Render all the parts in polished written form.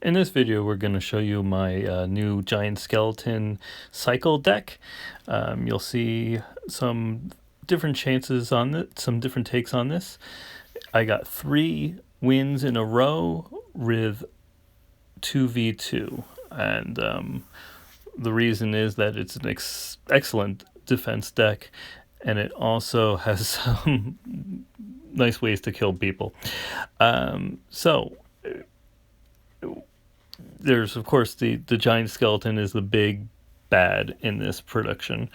In this video, we're going to show you my new Giant Skeleton cycle deck. You'll see some different chances on it, some different takes on this. I got 3 wins in a row with 2v2, and the reason is that it's an excellent defense deck, and it also has some nice ways to kill people. So there's, of course, the giant skeleton is the big bad in this production.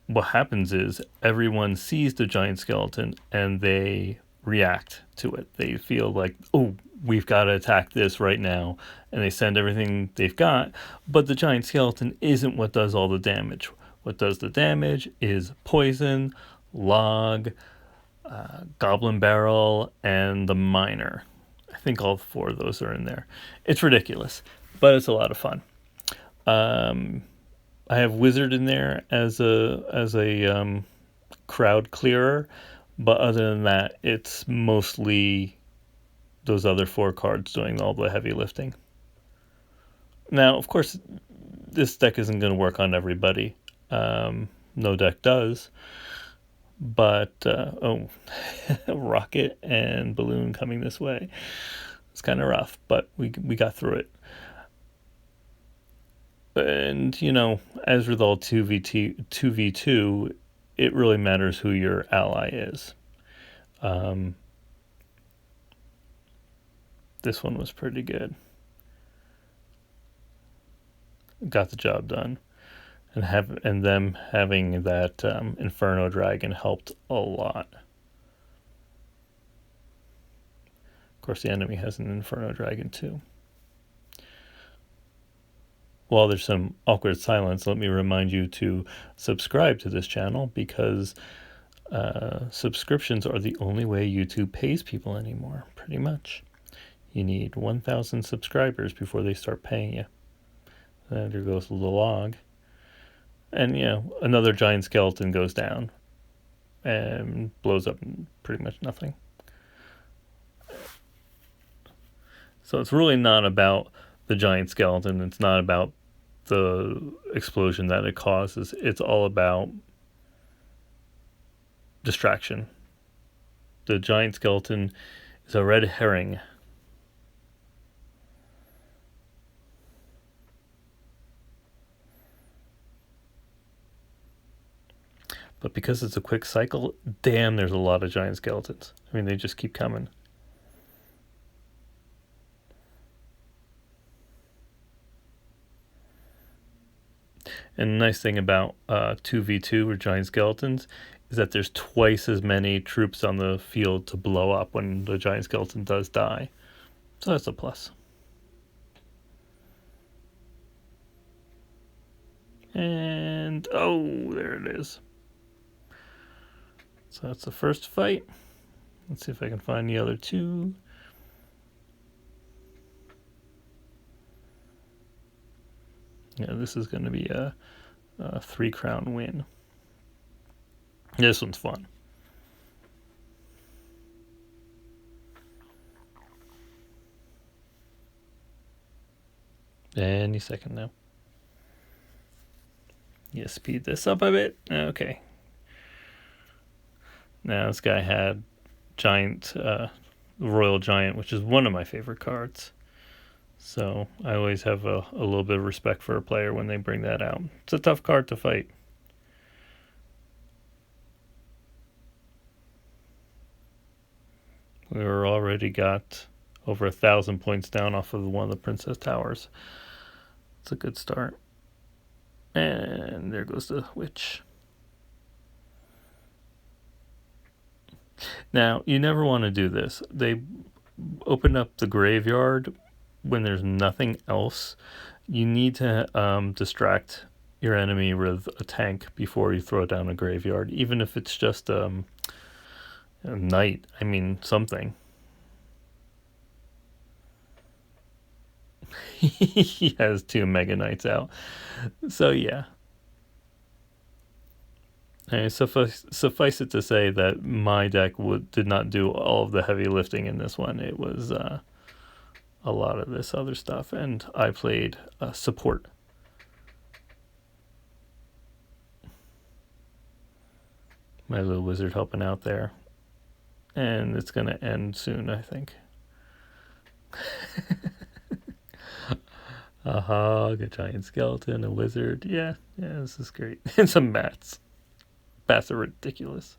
What happens is everyone sees the giant skeleton and they react to it. They feel like, oh, we've got to attack this right now, and they send everything they've got, but the giant skeleton isn't what does all the damage. What does the damage is poison, log, goblin barrel, and the miner. I think all 4 of those are in there. It's ridiculous, but it's a lot of fun. I have wizard in there as a crowd clearer, but other than that, it's mostly those other 4 cards doing all the heavy lifting. Now, of course, this deck isn't going to work on everybody. No deck does. But, rocket and balloon coming this way. It's kind of rough, but we got through it. And, you know, as with all 2v2, it really matters who your ally is. This one was pretty good. Got the job done. And them having that Inferno Dragon helped a lot. Of course, the enemy has an Inferno Dragon too. While there's some awkward silence, let me remind you to subscribe to this channel, because subscriptions are the only way YouTube pays people anymore, pretty much. You need 1,000 subscribers before they start paying you. And there goes the log. And, you know, another giant skeleton goes down and blows up pretty much nothing. So it's really not about the giant skeleton. It's not about the explosion that it causes. It's all about distraction. The giant skeleton is a red herring. But because it's a quick cycle, damn, there's a lot of giant skeletons. I mean, they just keep coming. And the nice thing about 2v2 or giant skeletons is that there's twice as many troops on the field to blow up when the giant skeleton does die. So that's a plus. And, oh, there it is. So that's the first fight. Let's see if I can find the other 2. Yeah, this is going to be a 3-crown win. This one's fun. Any second now. Yeah, speed this up a bit. Okay. Now this guy had giant, Royal Giant, which is one of my favorite cards. So I always have a little bit of respect for a player when they bring that out. It's a tough card to fight. We were already got over 1,000 points down off of one of the Princess Towers. It's a good start. And there goes the witch. Now, you never want to do this. They open up the graveyard when there's nothing else. You need to distract your enemy with a tank before you throw down a graveyard, even if it's just a knight. I mean, something. He has 2 Mega Knights out. So, yeah. Suffice it to say that my deck did not do all of the heavy lifting in this one. It was a lot of this other stuff, and I played support. My little wizard helping out there. And it's going to end soon, I think. A hog, a giant skeleton, a wizard. Yeah, this is great. And some bats. Bats are ridiculous.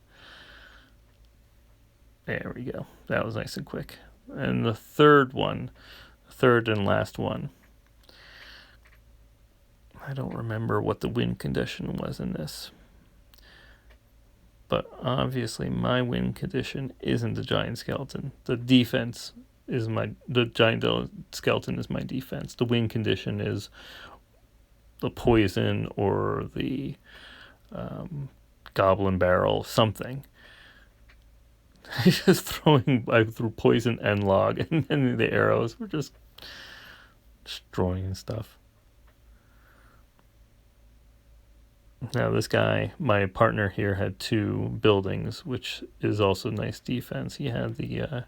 There we go. That was nice and quick. And the third and last one. I don't remember what the win condition was in this. But obviously my win condition isn't the giant skeleton. The defense is the giant skeleton is my defense. The win condition is the poison or the goblin barrel, something. I threw poison and log, and then the arrows were just destroying stuff. Now this guy, my partner here, had 2 buildings, which is also nice defense. He had the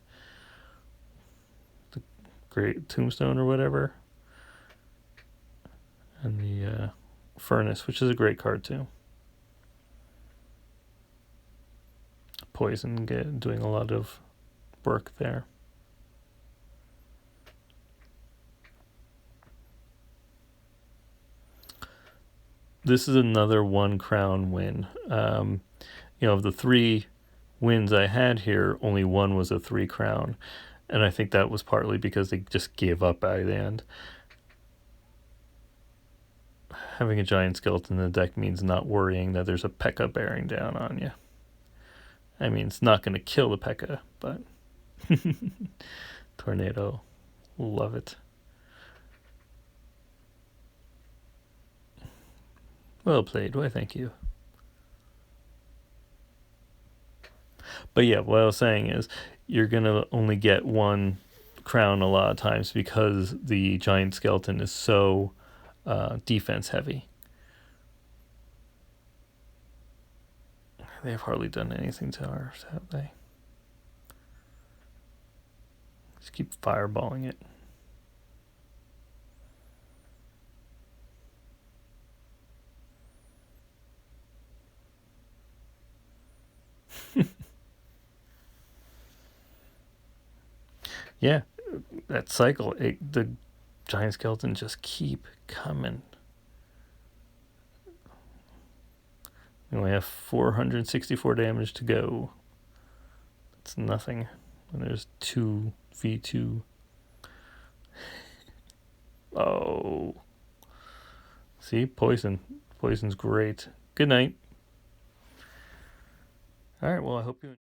great tombstone or whatever, and the furnace, which is a great card too. Poison doing a lot of work there. This is another 1 crown win. Of the 3 wins I had here, only 1 was a 3 crown. And I think that was partly because they just gave up by the end. Having a giant skeleton in the deck means not worrying that there's a P.E.K.K.A. bearing down on you. I mean, it's not going to kill the P.E.K.K.A., but tornado, love it. Well played. Why, thank you. But yeah, what I was saying is you're going to only get 1 crown a lot of times because the giant skeleton is so defense heavy. They've hardly done anything to ours, have they? Just keep fireballing it. Yeah, that cycle, the giant skeletons just keep coming. We only have 464 damage to go. It's nothing. And there's 2v2. Oh. See, poison. Poison's great. Good night. All right, well, I hope you